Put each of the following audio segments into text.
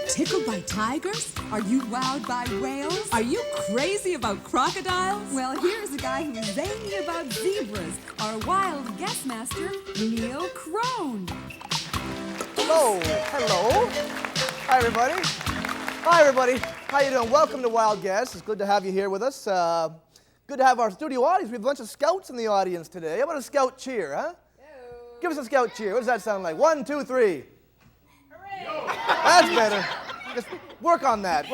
Tickled by tigers? Are you wowed by whales? Are you crazy about crocodiles? Well, here's a guy who's zany about zebras, our wild guest master, Neil Crone. Hello. Hi, everybody. How you doing? Welcome to Wild Guests. It's good to have you here with us. Good to have our studio audience. We have a bunch of scouts in the audience today. How about a scout cheer, huh? Hello. Give us a scout cheer. What does that sound like? 1, 2, 3. Hooray! That's better. Just work on that,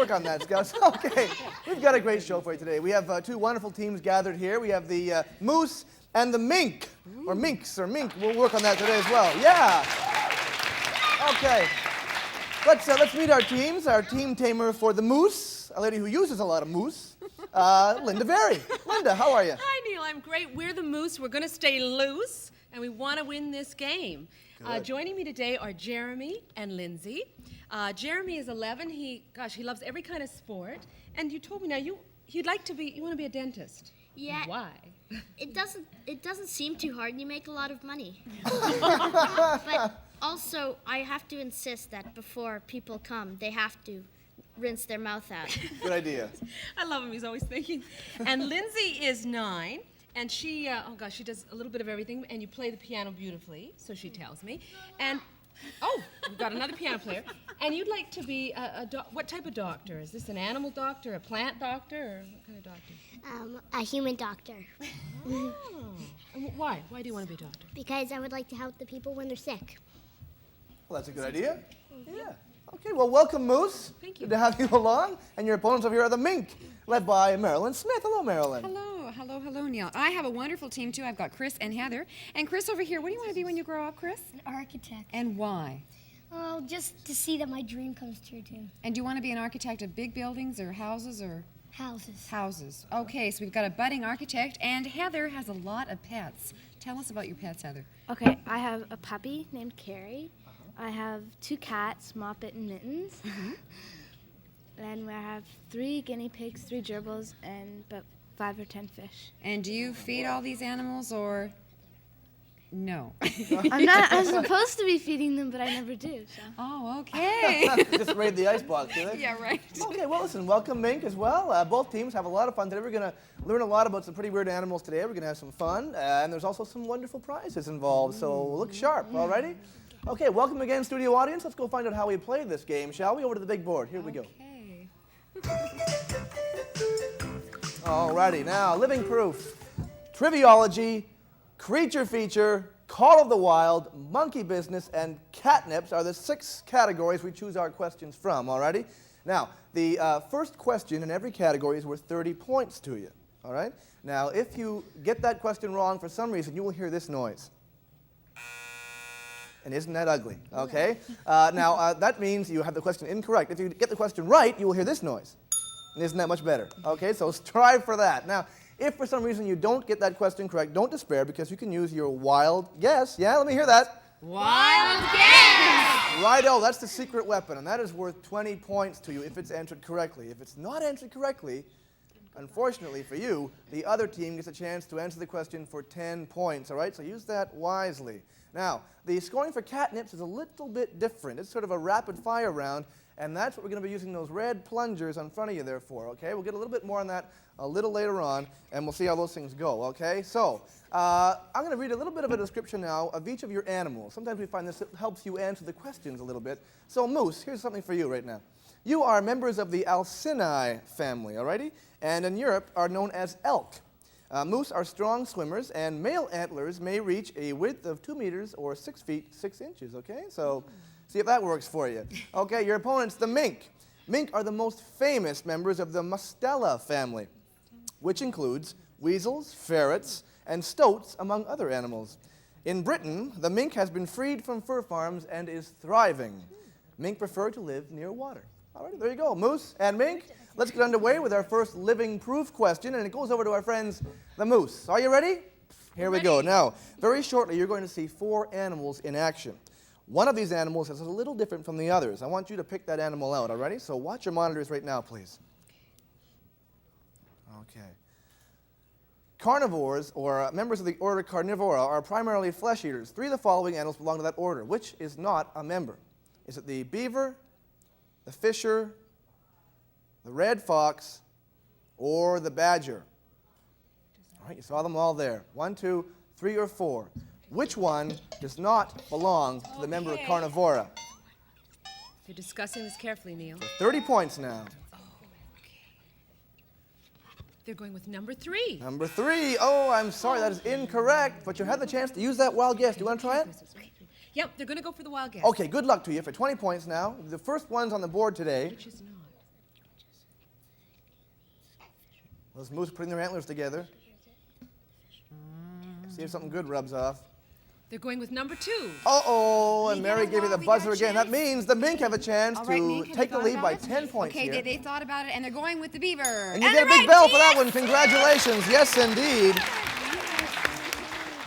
Scouts. Okay, we've got a great show for you today. We have two wonderful teams gathered here. We have the Moose and the Mink, or Minks, or Mink. We'll work on that today as well. Yeah. Okay. Let's meet our teams. Our team tamer for the Moose, a lady who uses a lot of moose, Linda Verry. Linda, how are you? Hi, Neil. I'm great. We're the Moose. We're going to stay loose, and we want to win this game. Joining me today are Jeremy and Lindsay. Jeremy is 11. He loves every kind of sport. And you told me now you want to be a dentist. Yeah. Why? It doesn't seem too hard, and you make a lot of money. But also, I have to insist that before people come, they have to rinse their mouth out. Good idea. I love him. He's always thinking. And Lindsay is 9. And she, she does a little bit of everything, and you play the piano beautifully, so she tells me. And, we've got another piano player. And you'd like to be what type of doctor? Is this an animal doctor, a plant doctor, or what kind of doctor? A human doctor. Oh. And why? Why do you want to be a doctor? Because I would like to help the people when they're sick. Well, that's a good idea. Yeah. Okay, well, welcome, Moose. Thank you. Good to have you along. And your opponents over here are the Mink, led by Mairlyn Smith. Hello, Mairlyn. Hello, Neil. I have a wonderful team, too. I've got Chris and Heather. And Chris over here, what do you want to be when you grow up, Chris? An architect. And why? Oh, just to see that my dream comes true, too. And do you want to be an architect of big buildings or houses or? Houses. Houses. Okay, so we've got a budding architect, and Heather has a lot of pets. Tell us about your pets, Heather. Okay, I have a puppy named Carrie. I have 2 cats, Moppet and Mittens. And I have 3 guinea pigs, 3 gerbils, and about 5 or 10 fish. And do you feed all these animals, or no? I'm supposed to be feeding them, but I never do. So. Oh, okay. Just raid the icebox, do they? Yeah, right. Okay, well, listen, welcome, Mink, as well. Both teams have a lot of fun today. We're going to learn a lot about some pretty weird animals today. We're going to have some fun, and there's also some wonderful prizes involved, so look sharp, all righty? Okay, welcome again, studio audience. Let's go find out how we play this game, shall we? Over to the big board. Here we go. Okay. Alrighty, now, living proof, triviology, creature feature, call of the wild, monkey business, and catnips are the 6 categories we choose our questions from, alrighty? Now, the first question in every category is worth 30 points to you, alright? Now, if you get that question wrong for some reason, you will hear this noise. And isn't that ugly? Okay. Now, that means you have the question incorrect. If you get the question right, you will hear this noise. And isn't that much better? Okay, so strive for that. Now, if for some reason you don't get that question correct, don't despair, because you can use your wild guess. Yeah, let me hear that. Wild guess! Righto, that's the secret weapon, and that is worth 20 points to you if it's answered correctly. If it's not answered correctly, unfortunately for you, the other team gets a chance to answer the question for 10 points, all right? So use that wisely. Now, the scoring for catnips is a little bit different. It's sort of a rapid-fire round, and that's what we're going to be using those red plungers in front of you there for, okay? We'll get a little bit more on that a little later on, and we'll see how those things go, okay? So, I'm going to read a little bit of a description now of each of your animals. Sometimes we find this helps you answer the questions a little bit. So, Moose, here's something for you right now. You are members of the Alcinae family, alrighty? And in Europe are known as elk. Moose are strong swimmers, and male antlers may reach a width of 2 meters or 6 feet 6 inches, okay? So see if that works for you. Okay, your opponent's the mink. Mink are the most famous members of the Mustela family, which includes weasels, ferrets, and stoats, among other animals. In Britain, the mink has been freed from fur farms and is thriving. Mink prefer to live near water. All right, there you go. Moose and mink, let's get underway with our first living proof question, and it goes over to our friends, the moose. Are you ready? Here we go. Now, very shortly, you're going to see 4 animals in action. One of these animals is a little different from the others. I want you to pick that animal out, all righty? So watch your monitors right now, please. Okay. Carnivores, or members of the order Carnivora, are primarily flesh eaters. 3 of the following animals belong to that order. Which is not a member? Is it the beaver, the fisher, the red fox, or the badger? All right, you saw them all there. 1, 2, 3, or 4. Which one does not belong to the member of Carnivora? You're discussing this carefully, Neil. 30 points now. They're going with number 3. Number 3. Oh, I'm sorry, that is incorrect. But you had the chance to use that wild guess. Do you want to try it? Yep, they're going to go for the wild guess. Okay, good luck to you for 20 points now. The first one's on the board today. Which is not. Those moose putting their antlers together. See if something good rubs off. They're going with number 2. Uh-oh, and Mary gave you the we got a buzzer again. That chance. means the mink have a chance All right, to Mink, have take you the thought lead about by it? 10 points Okay, here. they thought about it, and they're going with the beaver. And you get a big bell for that one. Congratulations. Yes, indeed.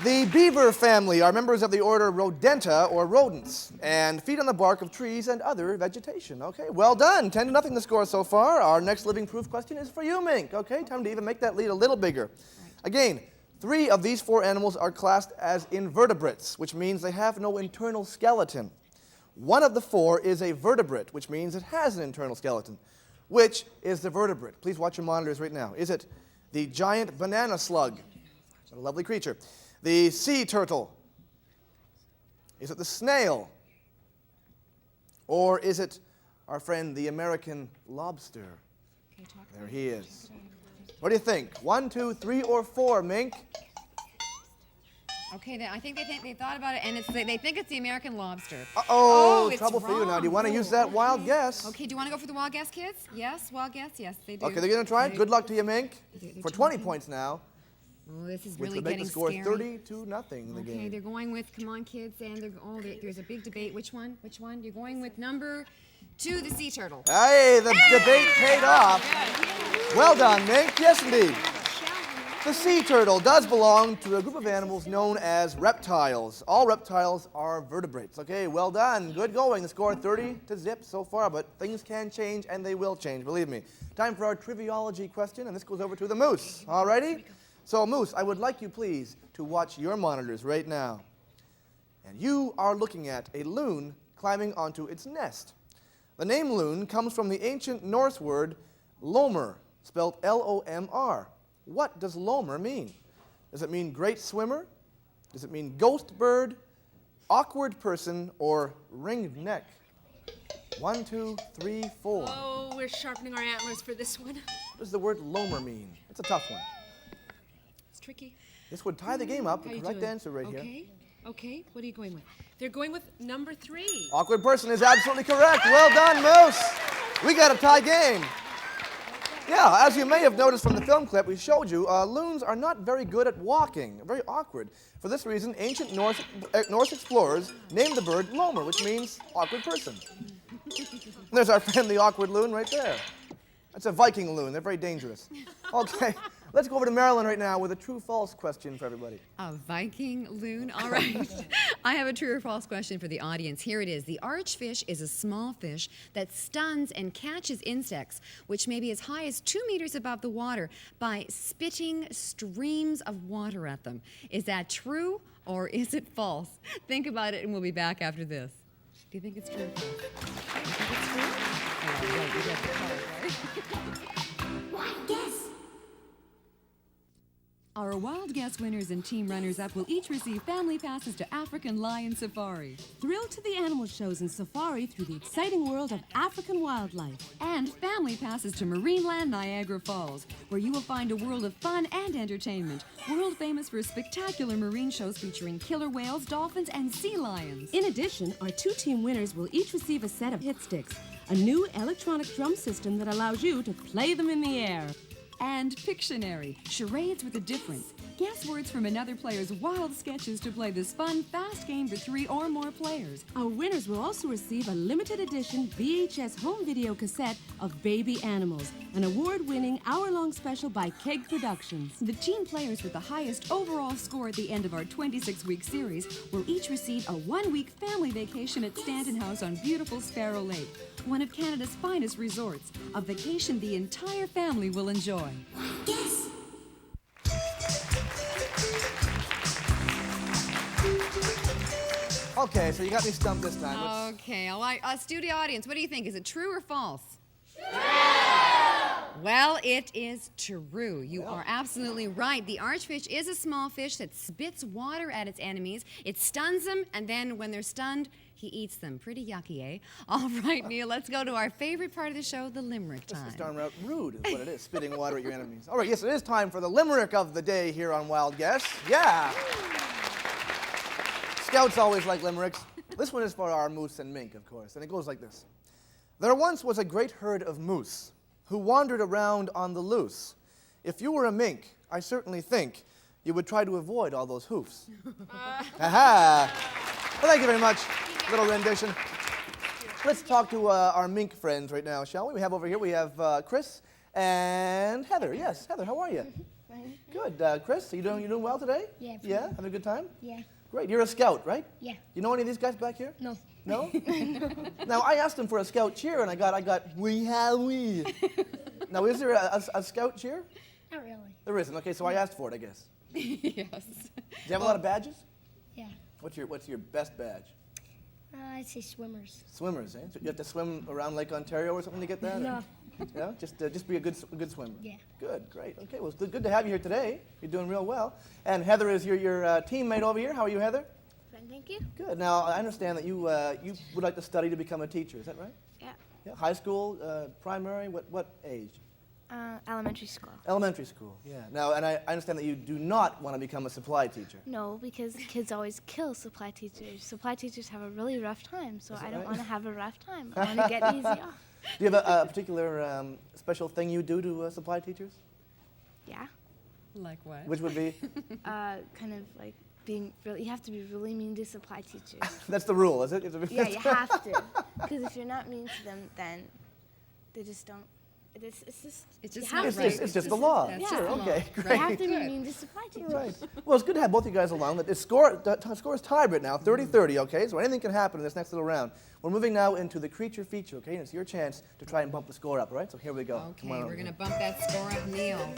The beaver family are members of the order Rodenta, or rodents, and feed on the bark of trees and other vegetation. Okay, well done. 10-0 the score so far. Our next living proof question is for you, Mink. Okay, time to even make that lead a little bigger. Again, 3 of these 4 animals are classed as invertebrates, which means they have no internal skeleton. 1 of the 4 is a vertebrate, which means it has an internal skeleton. Which is the vertebrate? Please watch your monitors right now. Is it the giant banana slug? What a lovely creature. The sea turtle? Is it the snail? Or is it our friend the American lobster? There he is. What do you think? 1, 2, 3, or 4, Mink? Okay, I think they thought about it, and they think it's the American lobster. Uh-oh, it's trouble for you now. Do you wrong. want to use that wild guess? Okay, do you want to go for the wild guess, kids? Yes, wild guess? Yes, they do. Okay, they're going to try it. Good luck to you, Mink. They're For 20 trying. points now, Oh, this is which really would make getting the score scary. 30-0 in the Okay, game. they're going with, come on, kids, and there's a big debate. Which one? Which one? You're going with number 2, the sea turtle. Hey, the debate paid off. Well done, Mink. Yes, indeed. The sea turtle does belong to a group of animals known as reptiles. All reptiles are vertebrates. Okay, well done. Good going. The score 30-0 so far, but things can change, and they will change, believe me. Time for our triviology question, and this goes over to the moose. All righty? So, Moose, I would like you, please, to watch your monitors right now. And you are looking at a loon climbing onto its nest. The name loon comes from the ancient Norse word lomer, spelled L-O-M-R. What does lomer mean? Does it mean great swimmer? Does it mean ghost bird, awkward person, or ringed neck? 1, 2, 3, 4. Oh, we're sharpening our antlers for this one. What does the word lomer mean? It's a tough one. It's tricky. This would tie the game up. How The you correct doing? answer right here. Okay. Okay, what are you going with? They're going with number 3. Awkward person is absolutely correct. Well done, Moose. We got a tie game. Yeah, as you may have noticed from the film clip we showed you, loons are not very good at walking. They're very awkward. For this reason, ancient Norse explorers named the bird lomer, which means awkward person. And there's our friend the awkward loon right there. That's a Viking loon. They're very dangerous. Okay, let's go over to Mairlyn right now with a true-false question for everybody. A Viking loon? All right. I have a true or false question for the audience. Here it is. The archfish is a small fish that stuns and catches insects, which may be as high as 2 meters above the water, by spitting streams of water at them. Is that true or is it false? Think about it, and we'll be back after this. Do you think it's true or false? You think it's true? Oh, right, you got the card, right? Wild guess. Our Wild Guess winners and team runners-up will each receive family passes to African Lion Safari. Thrill to the animal shows and safari through the exciting world of African wildlife. And family passes to Marineland Niagara Falls, where you will find a world of fun and entertainment. World famous for spectacular marine shows featuring killer whales, dolphins, and sea lions. In addition, our 2 team winners will each receive a set of hit sticks, a new electronic drum system that allows you to play them in the air. And Pictionary, charades with a difference. Guess words from another player's wild sketches to play this fun, fast game for 3 or more players. Our winners will also receive a limited edition VHS home video cassette of Baby Animals, an award-winning hour-long special by Keg Productions. The team players with the highest overall score at the end of our 26-week series will each receive a 1-week family vacation at Stanton House on beautiful Sparrow Lake, one of Canada's finest resorts, a vacation the entire family will enjoy. Guess. Okay, so you got me stumped this time. Let's- Okay, all right. Studio audience, what do you think? Is it true or false? True! Well, it is true. You are absolutely right. The archfish is a small fish that spits water at its enemies. It stuns them, and then when they're stunned, he eats them. Pretty yucky, eh? All right, Neil, let's go to our favorite part of the show, the Limerick time. This is darn rude is what it is, spitting water at your enemies. All right, yes, it is time for the Limerick of the day here on Wild Guess. Yeah! Scouts always like limericks. This one is for our moose and mink, of course, and it goes like this. There once was a great herd of moose who wandered around on the loose. If you were a mink, I certainly think you would try to avoid all those hoofs. Aha! Well, thank you very much. Little rendition. Let's talk to our mink friends right now, shall we? We have over here, we have Chris and Heather. Yes, Heather, how are you? Fine. Good. Chris, you doing well today? Yeah. Yeah? Having a good time? Yeah. Great. You're a scout, right? Yeah. You know any of these guys back here? No. No? Now, I asked them for a scout cheer, and I got, we have we. Now, is there a scout cheer? Not really. There isn't. Okay, so I asked for it, I guess. Yes. Do you have a lot of badges? Yeah. What's your best badge? I'd say swimmers. Swimmers, eh? So you have to swim around Lake Ontario or something to get that? or- No. Yeah? Just be a good swimmer. Yeah. Good, great. Okay, well, it's good to have you here today. You're doing real well. And Heather is your teammate over here. How are you, Heather? Fine, thank you. Good. Now, I understand that you would like to study to become a teacher. Is that right? Yeah. Yeah. High school, primary, what age? Elementary school. Elementary school. Yeah. Now, and I understand that you do not want to become a supply teacher. No, because kids always kill supply teachers. Supply teachers have a really rough time, so Is that I don't right? want to have a rough time. I want to get easy off. Do you have a particular special thing you do to supply teachers? Yeah. Like what? Which would be? Kind of like being really, you have to be really mean to supply teachers. That's the rule, is it? Yeah, you have to. Because if you're not mean to them, then they just don't. It's just. It's just you have not It's to. right. just, it's just the law. That's Yeah. just the law. Okay, You great. have to be Good. mean to supply teachers. Right. Well, it's good to have both you guys along. The score is tied right now, 30-30, okay? So anything can happen in this next little round. We're moving now into the creature feature, okay? And it's your chance to try and bump the score up, all right? So here we go. Okay, Come on we're over going to here. bump that score up, Neil.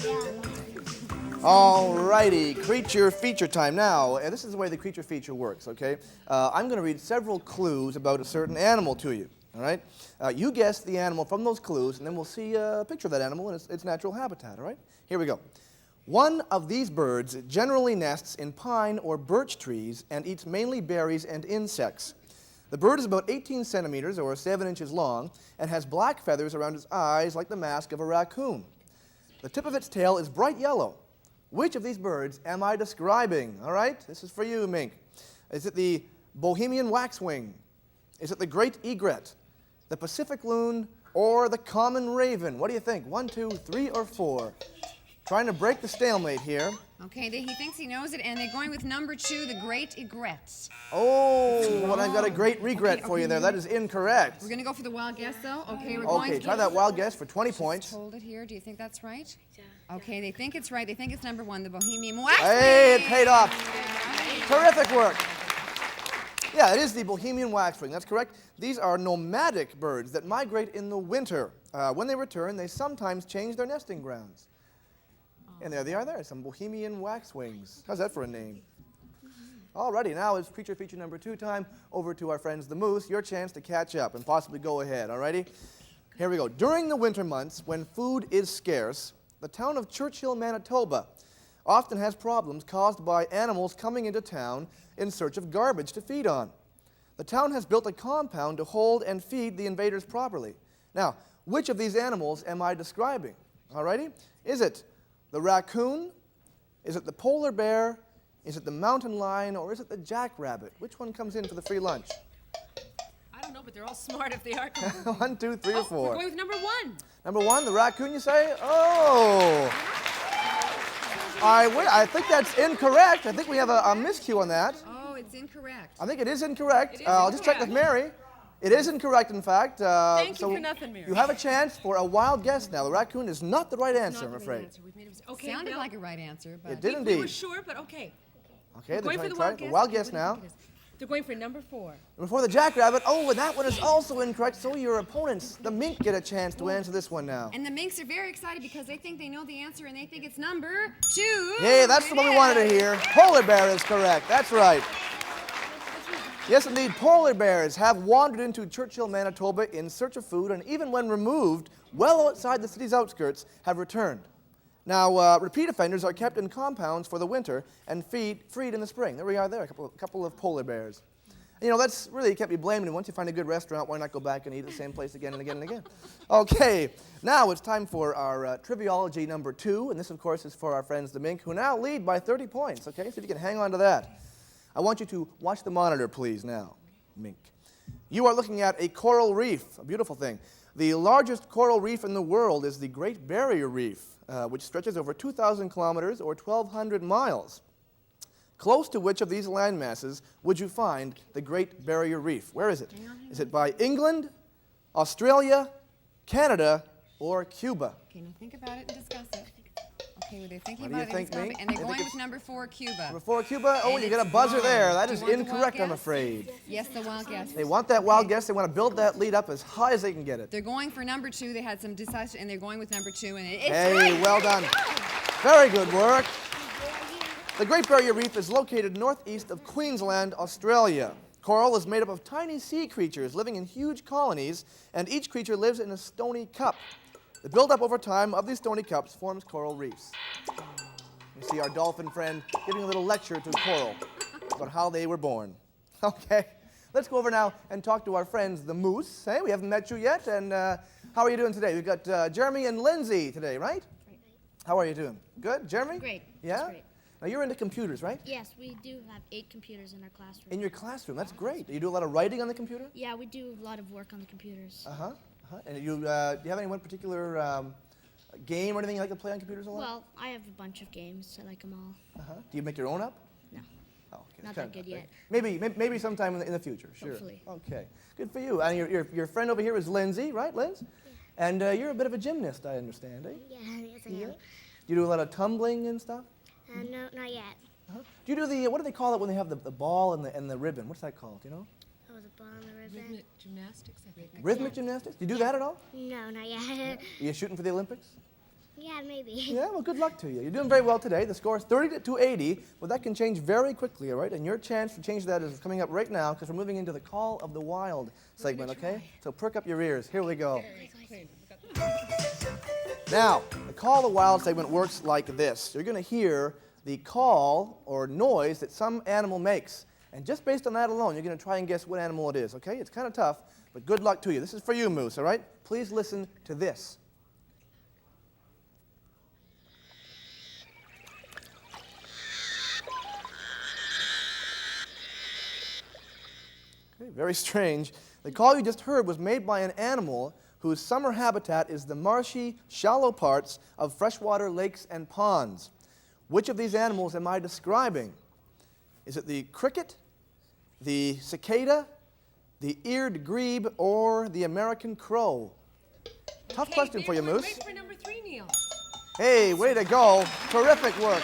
All righty, creature feature time. Now, this is the way the creature feature works, okay? I'm going to read several clues about a certain animal to you, all right? You guess the animal from those clues, and then we'll see a picture of that animal in its natural habitat, all right? Here we go. One of these birds generally nests in pine or birch trees and eats mainly berries and insects. The bird is about 18 centimeters or 7 inches long and has black feathers around its eyes like the mask of a raccoon. The tip of its tail is bright yellow. Which of these birds am I describing? All right, this is for you, Mink. Is it the Bohemian waxwing? Is it the great egret, the Pacific loon, or the common raven? What do you think? 1, 2, 3, or 4? Trying to break the stalemate here. Okay, he thinks he knows it, and they're going with number 2, the great egret. Oh, well, I've got a great regret for you there. That is incorrect. We're going to go for the wild guess, though. Okay, we're Okay, going try that wild guess for 20 points. Hold it here. Do you think that's right? Yeah. Okay, they think it's right. They think it's number 1, the Bohemian waxwing. Hey, it paid off. Terrific work. Yeah, it is the Bohemian waxwing. That's correct. These are nomadic birds that migrate in the winter. When they return, they sometimes change their nesting grounds. And there they are there, some Bohemian waxwings. How's that for a name? Alrighty, now it's creature feature number 2 time. Over to our friends the moose. Your chance to catch up and possibly go ahead, alrighty? Here we go. During the winter months, when food is scarce, the town of Churchill, Manitoba often has problems caused by animals coming into town in search of garbage to feed on. The town has built a compound to hold and feed the invaders properly. Now, which of these animals am I describing? Alrighty? Is it the raccoon? Is it the polar bear? Is it the mountain lion? Or is it the jackrabbit? Which one comes in for the free lunch? I don't know, but they're all smart if they are. 1, 2, 3, or 4. We're going with number 1. Number 1, the raccoon, you say? Oh! I think that's incorrect. I think we have a miscue on that. Oh, it's incorrect. I think it is incorrect. It is I'll just check with Mary. It is incorrect, in fact. Thank you for nothing, Mary. You have a chance for a wild guess now. The raccoon is not the right answer, I'm afraid. Okay, Sounded well, like a right answer, but It did we indeed. were sure, but okay. Okay, We're going they're for the trying wild to guess. wild Okay, guess what do you now. think it is? They're going for number 4. Before the jackrabbit, oh, and that one is also incorrect, so your opponents, the mink, get a chance to answer this one now. and the minks are very excited because they think they know the answer and they think it's number 2. Yay, that's the one we wanted to hear. Polar bear is correct. That's right. Yes, indeed, polar bears have wandered into Churchill, Manitoba in search of food, and even when removed, well outside the city's outskirts, have returned. Now, repeat offenders are kept in compounds for the winter and freed in the spring. There we are there, a couple of polar bears. You know, that's really, you can't be blaming them. Once you find a good restaurant, why not go back and eat at the same place again and again and again? Okay, now it's time for our triviology number 2, and this, of course, is for our friends the mink, who now lead by 30 points, okay? So if you can hang on to that. I want you to watch the monitor, please, now, mink. You are looking at a coral reef, a beautiful thing. The largest coral reef in the world is the Great Barrier Reef, which stretches over 2,000 kilometers or 1,200 miles. Close to which of these land masses would you find the Great Barrier Reef? Where is it? Is it by England, Australia, Canada, or Cuba? Okay, now think about it and discuss it. Okay, well, they're thinking What do you about it think, and, Mink? and they're You think going it's with number 4, Cuba. Number 4, Cuba? Oh, And you get a it's buzzer wrong. there. That Do is you want the wild incorrect, I'm guess? afraid. Yes, the wild guess. They want that wild guess. They want to build that lead up as high as they can get it. They're going for number 2. They had some decisive, and they're going with number 2, and it's Hey, right. well done. Very good work. The Great Barrier Reef is located northeast of Queensland, Australia. Coral is made up of tiny sea creatures living in huge colonies, and each creature lives in a stony cup. The buildup over time of these stony cups forms coral reefs. You see our dolphin friend giving a little lecture to coral about how they were born. Okay, let's go over now and talk to our friends, the moose. Hey, we haven't met you yet, and how are you doing today? We've got Jeremy and Lindsay today, right? How are you doing? Good, Jeremy? Great. Yeah? That's great. Now you're into computers, right? Yes, we do have 8 computers in our classroom. In your classroom, that's great. Do you do a lot of writing on the computer? Yeah, we do a lot of work on the computers. Uh-huh. And do you have any one particular game or anything you like to play on computers a lot? Well, I have a bunch of games. I like them all. Uh-huh. Do you make your own up? No. Oh, okay. Not Kind that of good yet. Maybe sometime in the future, sure. Hopefully. Okay, good for you. And your friend over here is Lindsay, right, Linz? Yeah. And you're a bit of a gymnast, I understand, eh? Yeah, yes I am. Do you do a lot of tumbling and stuff? No, not yet. Uh-huh. Do you do the, what do they call it when they have the ball and the ribbon? What's that called, do you know? Oh, the ball on the ribbon. Rhythmic gymnastics, I think. Rhythmic gymnastics? Do you do that at all? No, not yet. Are you shooting for the Olympics? Yeah, maybe. Yeah, well, good luck to you. You're doing very well today. The score is 30 to 80, but that can change very quickly, all right? And your chance to change that is coming up right now because we're moving into the Call of the Wild segment, okay? So perk up your ears. Here we go. Now, the Call of the Wild segment works like this. You're going to hear the call or noise that some animal makes. And just based on that alone, you're going to try and guess what animal it is, okay? It's kind of tough, but good luck to you. This is for you, Moose, all right? Please listen to this. Okay, very strange. The call you just heard was made by an animal whose summer habitat is the marshy, shallow parts of freshwater lakes and ponds. Which of these animals am I describing? Is it the cricket, the cicada, the eared grebe, or the American crow? Tough question for you, Moose. Wait for number 3, Neil. Hey, way to go. Terrific work.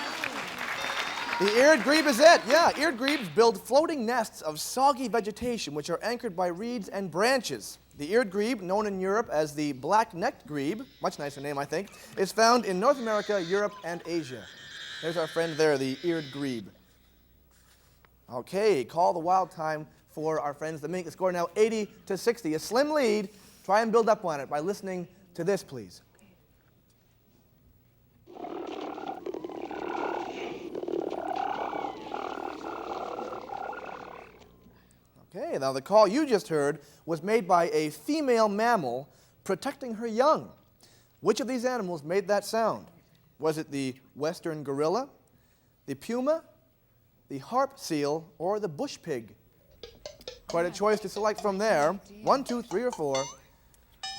The eared grebe is it. Yeah, eared grebes build floating nests of soggy vegetation which are anchored by reeds and branches. The eared grebe, known in Europe as the black-necked grebe, much nicer name I think, is found in North America, Europe, and Asia. There's our friend there, the eared grebe. Okay, call the wild time for our friends the mink. The score now 80 to 60. A slim lead. Try and build up on it by listening to this, please. Okay, now the call you just heard was made by a female mammal protecting her young. Which of these animals made that sound? Was it the western gorilla, the puma, the harp seal, or the bush pig? Quite a choice to select from there. 1, 2, 3, or 4.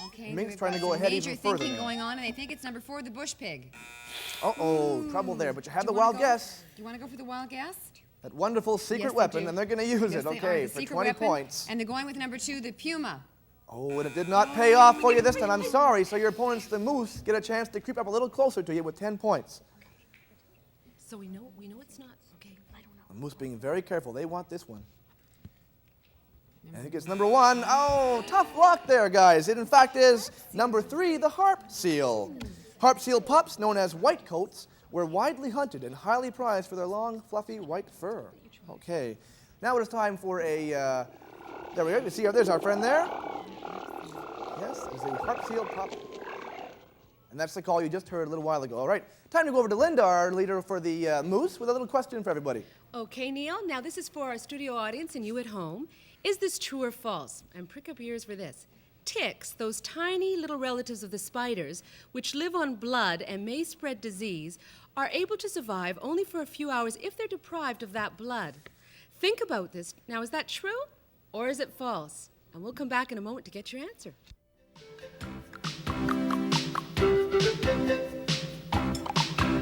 Okay, Mink's we've trying got to go some ahead major even further thinking now. going on, and I think it's number 4, the bush pig. Uh-oh, trouble there. But you had the Do you wanna wild go? guess. Do you want to go for the wild guess? That wonderful secret Yes, they weapon, do. and they're going to use Yes, it. they are, Okay, the for secret 20 weapon. points. And they're going with number 2, the puma. Oh, and it did not pay off for you this time. I'm sorry. So your opponents, the moose, get a chance to creep up a little closer to you with 10 points. So we know it's not. Okay. The moose being very careful. They want this one. I think it's number 1. Oh, tough luck there, guys. It, in fact, is number 3, the harp seal. Harp seal pups, known as whitecoats, were widely hunted and highly prized for their long, fluffy white fur. Okay. Now it is time for a, there we go. You see, there's our friend there. Yes, there's a harp seal pup. And that's the call you just heard a little while ago. All right, time to go over to Linda, our leader for the moose, with a little question for everybody. Okay, Neil. Now this is for our studio audience and you at home. Is this true or false? And prick up your ears for this. Ticks, those tiny little relatives of the spiders, which live on blood and may spread disease, are able to survive only for a few hours if they're deprived of that blood. Think about this. Now, is that true or is it false? And we'll come back in a moment to get your answer.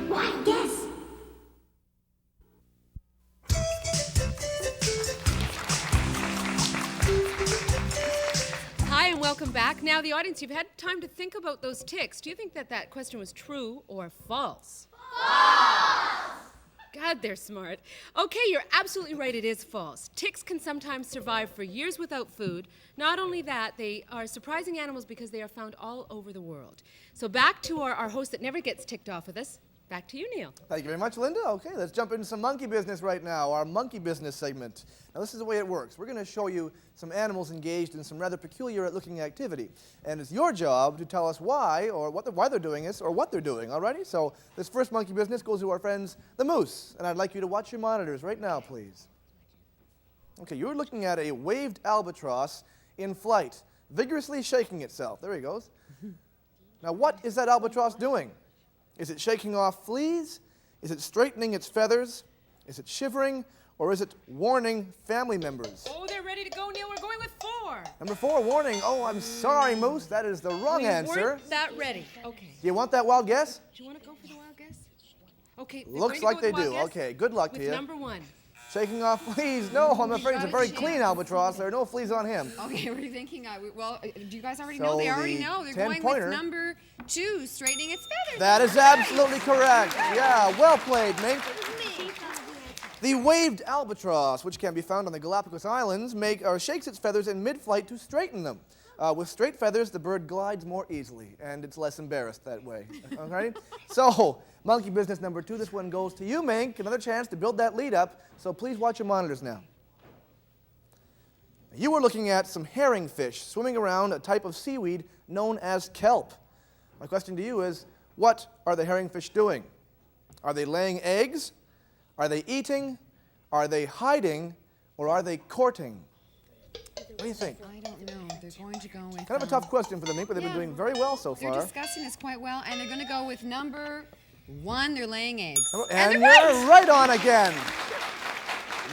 Wild guess. Hi, and welcome back. Now, the audience, you've had time to think about those ticks. Do you think that that question was true or false? False! God, they're smart. Okay, you're absolutely right. It is false. Ticks can sometimes survive for years without food. Not only that, they are surprising animals because they are found all over the world. So back to our host that never gets ticked off with us. Back to you, Neil. Thank you very much, Linda. Okay, let's jump into some monkey business right now, our monkey business segment. Now, this is the way it works. We're going to show you some animals engaged in some rather peculiar-looking activity. And it's your job to tell us why, or why they're doing this, or what they're doing, all righty? So this first monkey business goes to our friends, the moose. And I'd like you to watch your monitors right now, please. Okay, you're looking at a waved albatross in flight, vigorously shaking itself. There he goes. Now, what is that albatross doing? Is it shaking off fleas? Is it straightening its feathers? Is it shivering? Or is it warning family members? Oh, they're ready to go, Neil. We're going with 4. Number 4, warning. Oh, I'm sorry, Moose. That is the wrong answer. Weren't that ready. Okay. Do you want that wild guess? Do you want to go for the wild guess? Okay. they're Looks going like to go they with the do. wild guess Okay, good luck to with you. number 1. Shaking off fleas. No, I'm afraid it's a very clean albatross. There are no fleas on him. Okay, what are you thinking? Do you guys already So know? They the already know. They're 10 going pointer. with number 2, straightening its feathers. That is absolutely correct. Yeah, well played, Mink. The waved albatross, which can be found on the Galapagos Islands, shakes its feathers in mid-flight to straighten them. With straight feathers, the bird glides more easily, and it's less embarrassed that way. Alrighty? So, monkey business number 2, this one goes to you, Mink. Another chance to build that lead up, so please watch your monitors now. You were looking at some herring fish swimming around a type of seaweed known as kelp. My question to you is, what are the herring fish doing? Are they laying eggs? Are they eating? Are they hiding? Or are they courting? What do you think? I don't know. They're going to go with... Kind of a tough question for the Mink, but they've been doing very well so They're far. discussing this quite well, and they're going to go with number 1. They're laying eggs. And they're you're right on again.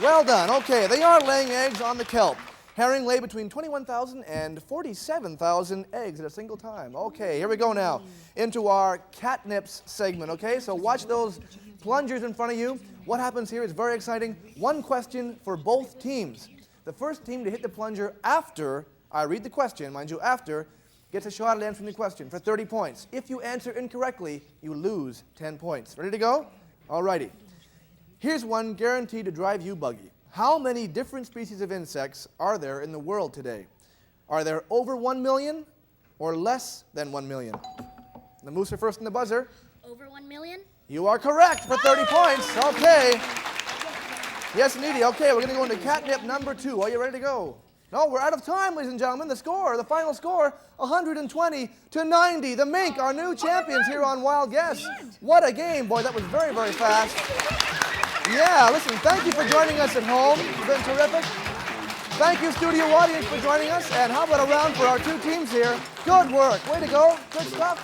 Well done. Okay, they are laying eggs on the kelp. Herring lay between 21,000 and 47,000 eggs at a single time. Okay, here we go now into our catnips segment, okay? So watch those plungers in front of you. What happens here is very exciting. One question for both teams. The first team to hit the plunger after I read the question, mind you, after, gets a shot at answering the question for 30 points. If you answer incorrectly, you lose 10 points. Ready to go? All righty. Here's one guaranteed to drive you buggy. How many different species of insects are there in the world today? Are there over 1 million or less than 1 million? The moose are first in the buzzer. Over 1 million? You are correct for 30 points. Okay. Yes, indeed. Okay, we're going to go into catnip number 2. Are you ready to go? No, we're out of time, ladies and gentlemen. The final score, 120 to 90. The Mink, our new champions here on Wild Guess. What a game, boy. That was very, very fast. Yeah, listen, thank you for joining us at home. It's been terrific. Thank you, studio audience, for joining us. And how about a round for our 2 teams here? Good work. Way to go. Good stuff.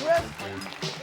Chris.